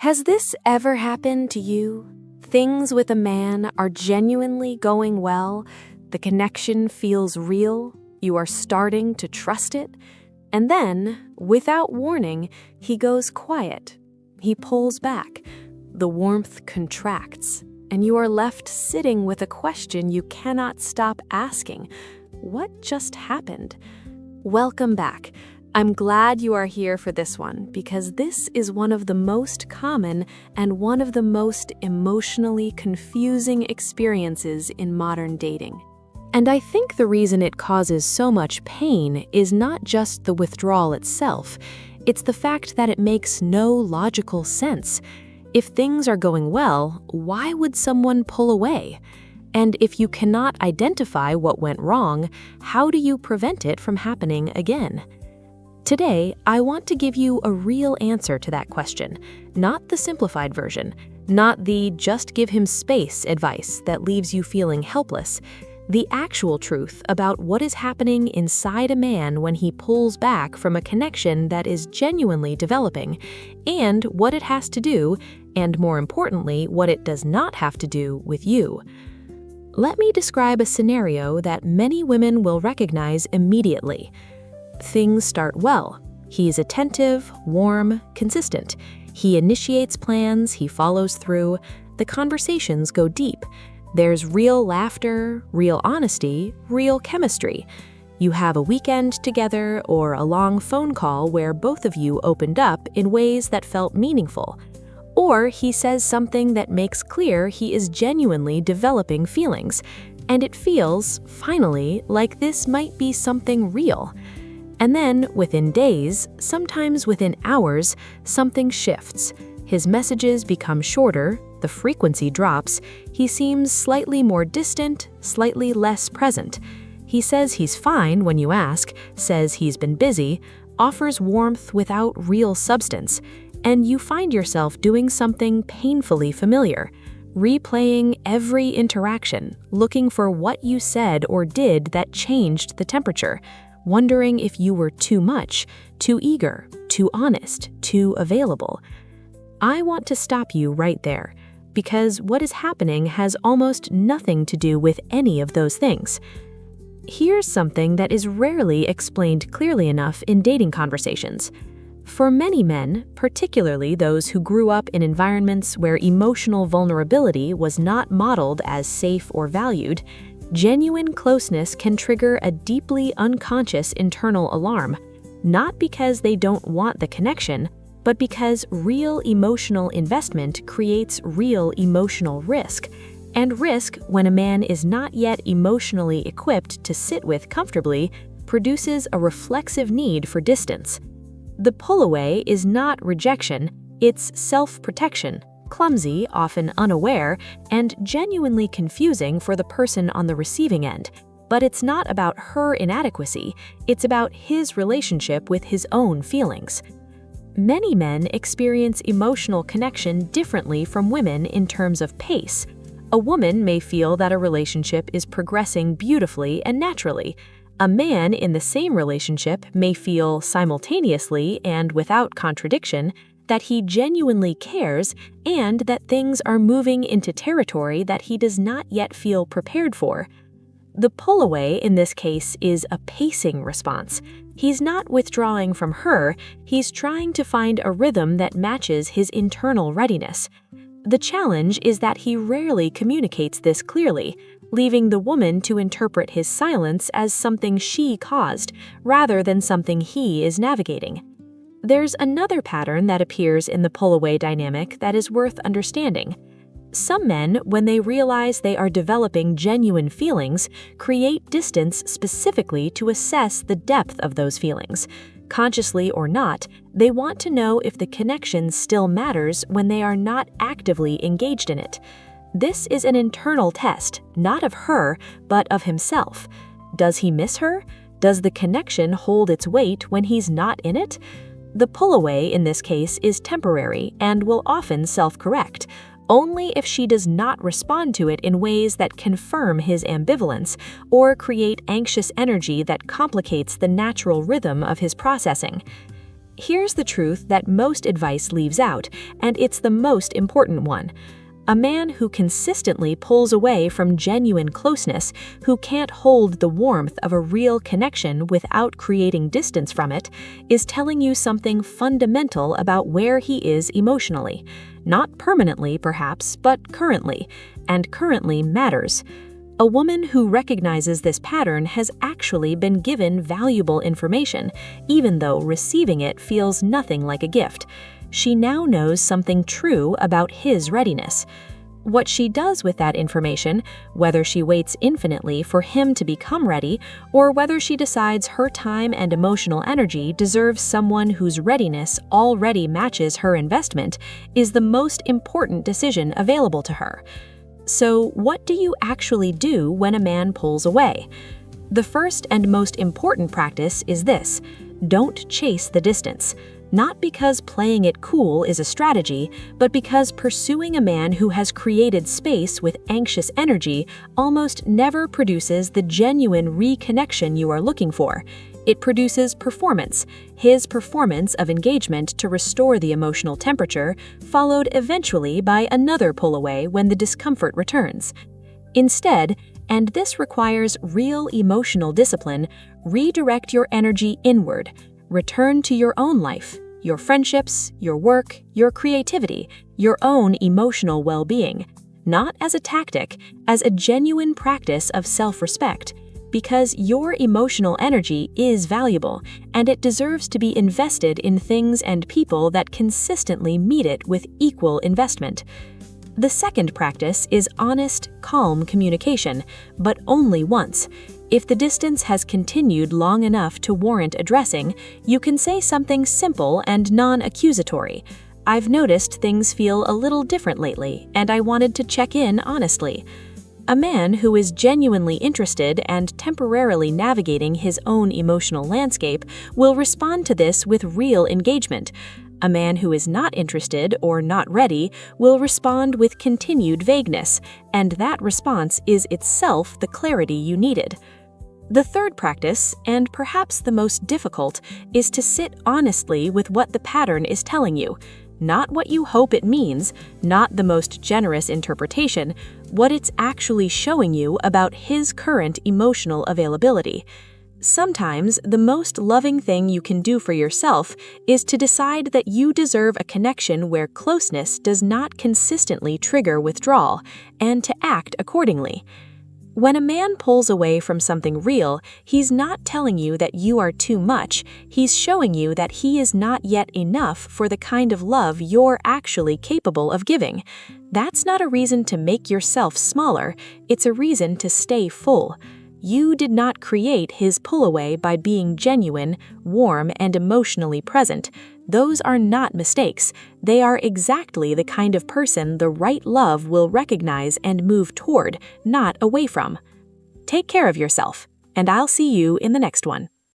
Has this ever happened to you? Things with a man are genuinely going well, the connection feels real, you are starting to trust it, and then, without warning, he goes quiet. He pulls back, the warmth contracts, and you are left sitting with a question you cannot stop asking. What just happened? Welcome back. I'm glad you are here for this one because this is one of the most common and one of the most emotionally confusing experiences in modern dating. And I think the reason it causes so much pain is not just the withdrawal itself, it's the fact that it makes no logical sense. If things are going well, why would someone pull away? And if you cannot identify what went wrong, how do you prevent it from happening again? Today, I want to give you a real answer to that question, not the simplified version, not the just give him space advice that leaves you feeling helpless, the actual truth about what is happening inside a man when he pulls back from a connection that is genuinely developing, and what it has to do, and more importantly, what it does not have to do with you. Let me describe a scenario that many women will recognize immediately. Things start well. He's attentive, warm, consistent. He initiates plans, he follows through. The conversations go deep. There's real laughter, real honesty, real chemistry. You have a weekend together or a long phone call where both of you opened up in ways that felt meaningful. Or he says something that makes clear he is genuinely developing feelings, and it feels, finally, like this might be something real. And then, within days, sometimes within hours, something shifts. His messages become shorter, the frequency drops, he seems slightly more distant, slightly less present. He says he's fine when you ask, says he's been busy, offers warmth without real substance, and you find yourself doing something painfully familiar, replaying every interaction, looking for what you said or did that changed the temperature, wondering if you were too much, too eager, too honest, too available. I want to stop you right there, because what is happening has almost nothing to do with any of those things. Here's something that is rarely explained clearly enough in dating conversations. For many men, particularly those who grew up in environments where emotional vulnerability was not modeled as safe or valued, genuine closeness can trigger a deeply unconscious internal alarm, not because they don't want the connection, but because real emotional investment creates real emotional risk. And risk, when a man is not yet emotionally equipped to sit with comfortably, produces a reflexive need for distance. The pull away is not rejection, it's self-protection. Clumsy, often unaware, and genuinely confusing for the person on the receiving end. But it's not about her inadequacy, it's about his relationship with his own feelings. Many men experience emotional connection differently from women in terms of pace. A woman may feel that a relationship is progressing beautifully and naturally. A man in the same relationship may feel simultaneously and without contradiction that he genuinely cares and that things are moving into territory that he does not yet feel prepared for. The pull away in this case is a pacing response. He's not withdrawing from her, he's trying to find a rhythm that matches his internal readiness. The challenge is that he rarely communicates this clearly, leaving the woman to interpret his silence as something she caused, rather than something he is navigating. There's another pattern that appears in the pull-away dynamic that is worth understanding. Some men, when they realize they are developing genuine feelings, create distance specifically to assess the depth of those feelings. Consciously or not, they want to know if the connection still matters when they are not actively engaged in it. This is an internal test, not of her, but of himself. Does he miss her? Does the connection hold its weight when he's not in it? The pull-away in this case is temporary and will often self-correct, only if she does not respond to it in ways that confirm his ambivalence or create anxious energy that complicates the natural rhythm of his processing. Here's the truth that most advice leaves out, and it's the most important one. A man who consistently pulls away from genuine closeness, who can't hold the warmth of a real connection without creating distance from it, is telling you something fundamental about where he is emotionally. Not permanently, perhaps, but currently. And currently matters. A woman who recognizes this pattern has actually been given valuable information, even though receiving it feels nothing like a gift. She now knows something true about his readiness. What she does with that information, whether she waits infinitely for him to become ready, or whether she decides her time and emotional energy deserves someone whose readiness already matches her investment, is the most important decision available to her. So, what do you actually do when a man pulls away? The first and most important practice is this: don't chase the distance. Not because playing it cool is a strategy, but because pursuing a man who has created space with anxious energy almost never produces the genuine reconnection you are looking for. It produces performance, his performance of engagement to restore the emotional temperature, followed eventually by another pull away when the discomfort returns. Instead, and this requires real emotional discipline, redirect your energy inward. Return to your own life, your friendships, your work, your creativity, your own emotional well-being, not as a tactic, as a genuine practice of self-respect, because your emotional energy is valuable, and it deserves to be invested in things and people that consistently meet it with equal investment. The second practice is honest, calm communication, but only once. If the distance has continued long enough to warrant addressing, you can say something simple and non-accusatory. I've noticed things feel a little different lately, and I wanted to check in honestly. A man who is genuinely interested and temporarily navigating his own emotional landscape will respond to this with real engagement. A man who is not interested or not ready will respond with continued vagueness, and that response is itself the clarity you needed. The third practice, and perhaps the most difficult, is to sit honestly with what the pattern is telling you. Not what you hope it means, not the most generous interpretation, what it's actually showing you about his current emotional availability. Sometimes, the most loving thing you can do for yourself is to decide that you deserve a connection where closeness does not consistently trigger withdrawal, and to act accordingly. When a man pulls away from something real, he's not telling you that you are too much, he's showing you that he is not yet enough for the kind of love you're actually capable of giving. That's not a reason to make yourself smaller, it's a reason to stay full. You did not create his pull away by being genuine, warm, and emotionally present. Those are not mistakes. They are exactly the kind of person the right love will recognize and move toward, not away from. Take care of yourself, and I'll see you in the next one.